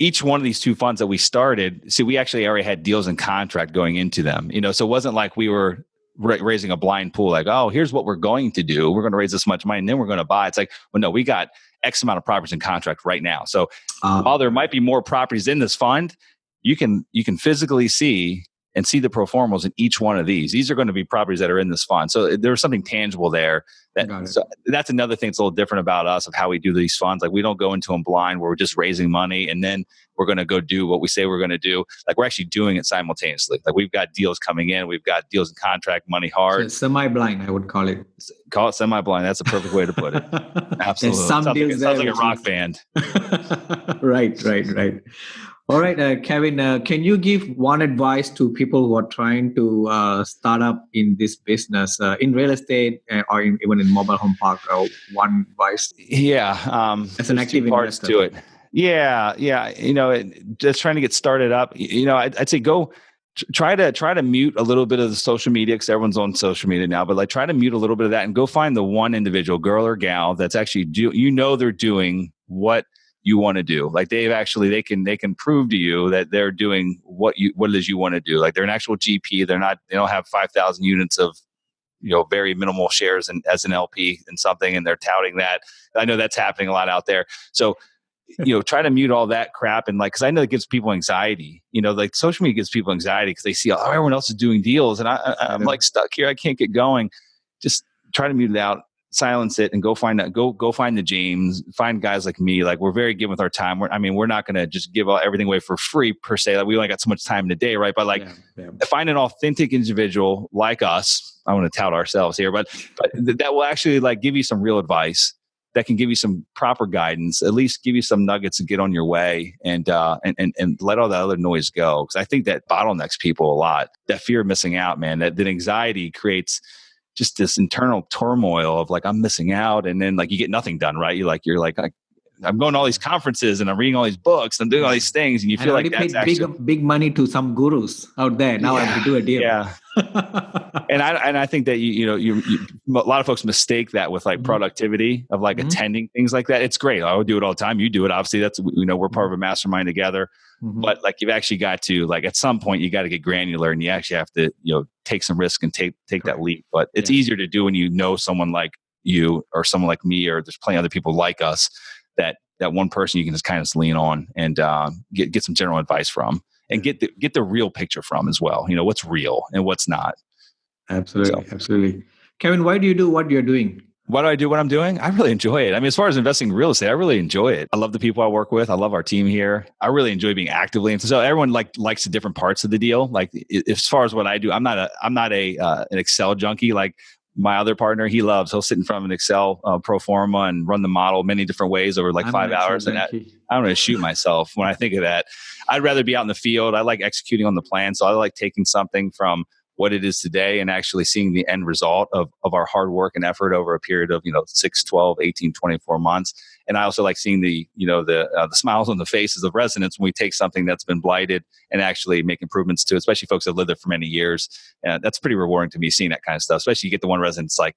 each one of these 2 funds that we started, we actually already had deals in contract going into them. So it wasn't like we were raising a blind pool, like, oh, here's what we're going to do. We're going to raise this much money, and then we're going to buy. It's like, well, no, we got X amount of properties in contract right now. So while there might be more properties in this fund, you can physically see the pro formas in each one of these. These are going to be properties that are in this fund. So there's something tangible there. So that's another thing that's a little different about us of how we do these funds. Like we don't go into them blind where we're just raising money and then we're going to go do what we say we're going to do. Like we're actually doing it simultaneously. Like we've got deals coming in. We've got deals in contract, money hard. So semi-blind, I would call it. Call it semi-blind. That's a perfect way to put it. Absolutely. It sounds like a rock band. Right. All right, Kevin, can you give one advice to people who are trying to start up in this business, in real estate or even in mobile home park? One advice? Yeah. As an active investor. To it. Yeah. Just trying to get started up. I'd say go try to mute a little bit of the social media because everyone's on social media now, but like try to mute a little bit of that and go find the one individual, girl or gal, that's actually they're doing what you want to do. Like they can prove to you that they're doing what it is you want to do. Like they're an actual GP. They don't have 5,000 units of, very minimal shares as an LP in something. And they're touting that. I know that's happening a lot out there. So, try to mute all that crap. And cause I know it gives people anxiety, like social media gives people anxiety because they see, oh, everyone else is doing deals. And I'm like stuck here. I can't get going. Just try to mute it out. Silence it and go find the James, find guys like me. Like we're very good with our time. We're not going to just give everything away for free per se. Like we only got so much time in a day, right? But find an authentic individual like us. I want to tout ourselves here, but that will actually give you some real advice that can give you some proper guidance, at least give you some nuggets to get on your way and let all that other noise go. Because I think that bottlenecks people a lot. That fear of missing out, man. That anxiety creates just this internal turmoil of like, I'm missing out. And then like, you get nothing done, right? You're like, I'm going to all these conferences and I'm reading all these books and I'm doing all these things. And you feel like that's actually big money to some gurus out there. Now I have to do a deal. Yeah. And I think that a lot of folks mistake that with like productivity of like attending things like that. It's great. I would do it all the time. You do it. Obviously that's, we're part of a mastermind together, but like you've actually got to like, at some point you got to get granular and you actually have to, take some risk and take that leap. But it's easier to do when you know someone like you or someone like me, or there's plenty of other people like us that one person you can just kind of lean on and get some general advice from and get the real picture from as well. What's real and what's not. Absolutely. Kevin, why do you do what you're doing? Why do I do what I'm doing? I really enjoy it. I mean, as far as investing in real estate, I really enjoy it. I love the people I work with. I love our team here. I really enjoy being actively. And so everyone likes the different parts of the deal. Like as far as what I do, I'm not an Excel junkie. Like my other partner, he'll sit in front of an Excel pro forma and run the model many different ways over like 5 hours. And I'm going to shoot myself when I think of that. I'd rather be out in the field. I like executing on the plan. So I like taking something from what it is today and actually seeing the end result of our hard work and effort over a period of 6, 12, 18, 24 months. And I also like seeing the smiles on the faces of residents when we take something that's been blighted and actually make improvements to it, especially folks that lived there for many years. That's pretty rewarding to me, seeing that kind of stuff. Especially you get the one resident, it's like,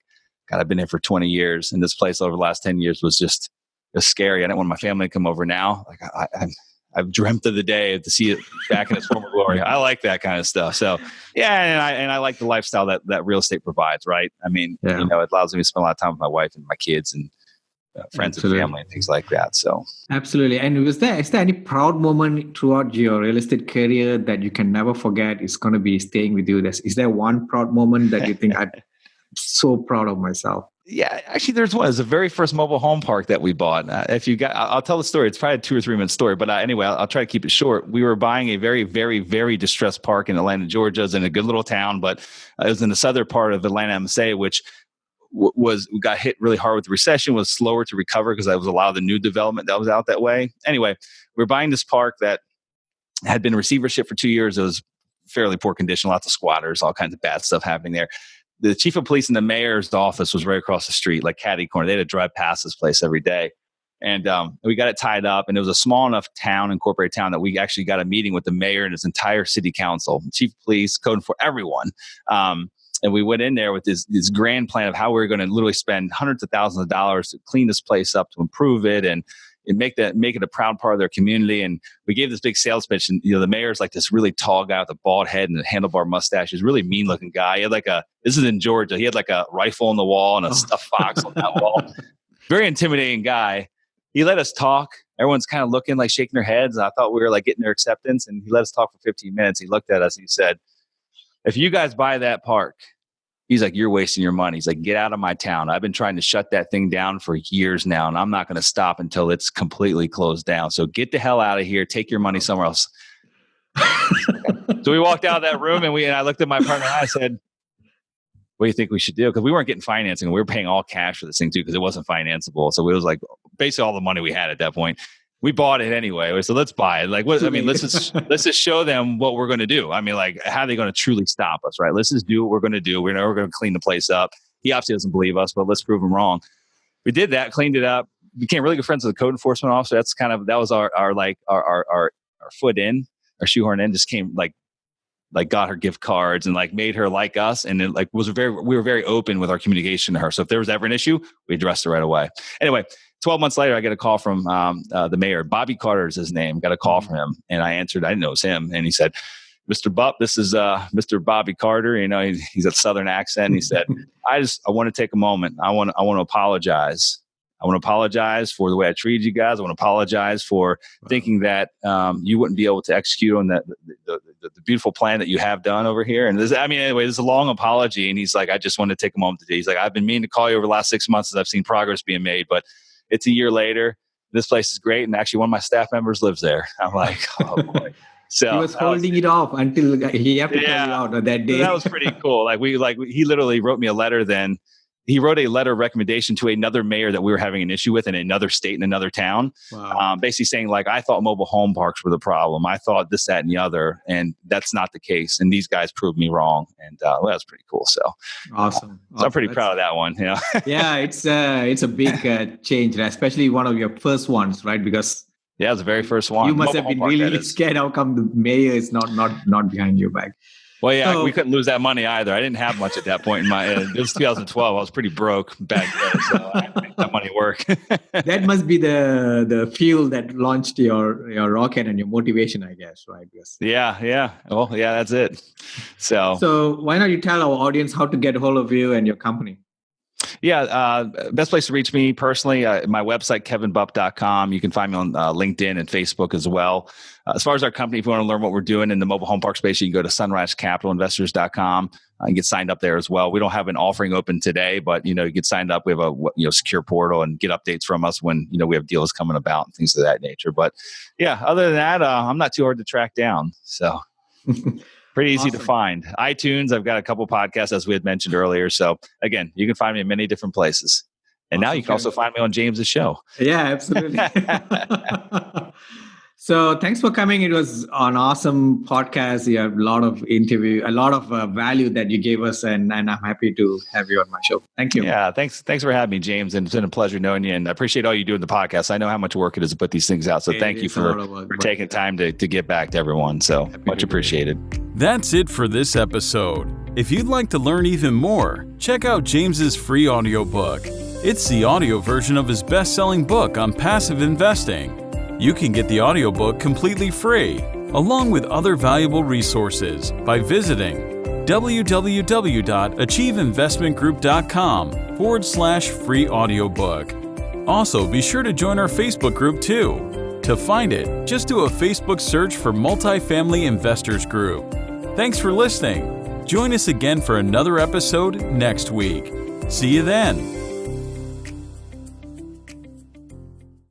God, I've been here for 20 years and this place over the last 10 years was just scary. I didn't want my family to come over now. Like I've dreamt of the day to see it back in its former glory. I like that kind of stuff. So yeah, and I like the lifestyle that real estate provides, right? I mean, it allows me to spend a lot of time with my wife and my kids and friends and family and things like that. So absolutely. And is there any proud moment throughout your real estate career that you can never forget is going to be staying with you? Is there one proud moment that you think I'm so proud of myself? Yeah, actually, there's one. It's the very first mobile home park that we bought. I'll tell the story. It's probably a 2 or 3 minute story, but anyway, I'll try to keep it short. We were buying a very, very, very distressed park in Atlanta, Georgia. It's in a good little town, but it was in the southern part of Atlanta, MSA, which got hit really hard with the recession, was slower to recover because there was a lot of the new development that was out that way. Anyway, we're buying this park that had been in receivership for 2 years. It was fairly poor condition, lots of squatters, all kinds of bad stuff happening there. The chief of police in the mayor's office was right across the street, like catty corner. They had to drive past this place every day. And we got it tied up. And it was a small enough town, incorporated town, that we actually got a meeting with the mayor and his entire city council, chief of police, code for everyone. And we went in there with this grand plan of how we were going to literally spend hundreds of thousands of dollars to clean this place up, to improve it, and make it a proud part of their community. And we gave this big sales pitch. And the mayor's like this really tall guy with a bald head and a handlebar mustache. He's a really mean looking guy. He had this is in Georgia. He had like a rifle on the wall and a stuffed fox on that wall. Very intimidating guy. He let us talk. Everyone's kind of looking, like shaking their heads. And I thought we were like getting their acceptance. And he let us talk for 15 minutes. He looked at us and he said, "If you guys buy that park," he's like, "you're wasting your money." He's like, "Get out of my town. I've been trying to shut that thing down for years now, and I'm not going to stop until it's completely closed down. So get the hell out of here. Take your money somewhere else." So we walked out of that room, and I looked at my partner and I said, "What do you think we should do?" Because we weren't getting financing. We were paying all cash for this thing too, because it wasn't financeable. So it was like basically all the money we had at that point. We bought it anyway. So let's buy it. Like, what? I mean, let's just show them what we're going to do. I mean, like, how are they going to truly stop us, right? Let's just do what we're going to do. We're going to clean the place up. He obviously doesn't believe us, but let's prove him wrong. We did that, cleaned it up, became really good friends with the code enforcement officer. That was our foot in, our shoehorn in. Just came like got her gift cards and like made her like us. And it like we were very open with our communication to her. So if there was ever an issue, we addressed it right away. Anyway, 12 months later, I get a call from the mayor. Bobby Carter is his name. Got a call from him, and I answered. I didn't know it was him, and he said, "Mr. Bupp, this is Mr. Bobby Carter." He's a Southern accent. He said, "I want to take a moment. I want to apologize. I want to apologize for the way I treated you guys. I want to apologize for thinking that you wouldn't be able to execute on the beautiful plan that you have done over here." And this is a long apology. And he's like, "I just want to take a moment today." He's like, "I've been meaning to call you over the last 6 months as I've seen progress being made, but it's a year later. This place is great. And actually one of my staff members lives there." I'm like, "Oh boy." So he was holding it off until he had to call you out on that day. That was pretty cool. He literally wrote me a letter then. he wrote a letter of recommendation to another mayor that we were having an issue with in another state, in another town. Wow. Basically saying like, I thought mobile home parks were the problem. I thought this, that, and the other, and that's not the case. And these guys proved me wrong. And well, that's pretty cool. So awesome. So I'm pretty proud of that one. Yeah, it's a big change, especially one of your first ones, right? Because yeah, it was the very first one. You must have been really scared how come the mayor is not behind your back. Well, yeah, we couldn't lose that money either. I didn't have much at that point in it was 2012. I was pretty broke back then, so I had to make that money work. That must be the fuel that launched your rocket and your motivation, I guess, right? Yes. Yeah. Well, yeah, that's it. So why not you tell our audience how to get a hold of you and your company? Yeah, best place to reach me personally, my website, kevinbupp.com. You can find me on LinkedIn and Facebook as well. As far as our company, if you want to learn what we're doing in the mobile home park space, you can go to sunrisecapitalinvestors.com and get signed up there as well. We don't have an offering open today, but you get signed up. We have a secure portal and get updates from us when we have deals coming about and things of that nature. But yeah, other than that, I'm not too hard to track down. So. Pretty easy to find. iTunes, I've got a couple podcasts, as we had mentioned earlier. So again, you can find me in many different places. And now you can also find me on James's show. Yeah, absolutely. So thanks for coming. It was an awesome podcast. You have a lot of value that you gave us, and I'm happy to have you on my show. Thank you. Yeah, thanks for having me, James. And it's been a pleasure knowing you, and I appreciate all you do in the podcast. I know how much work it is to put these things out. So thank you for taking time to get back to everyone. So much appreciated. That's it for this episode. If you'd like to learn even more, check out James's free audiobook. It's the audio version of his best-selling book on passive investing. You can get the audiobook completely free, along with other valuable resources, by visiting www.achieveinvestmentgroup.com/free audiobook. Also, be sure to join our Facebook group too. To find it, just do a Facebook search for Multifamily Investors Group. Thanks for listening. Join us again for another episode next week. See you then.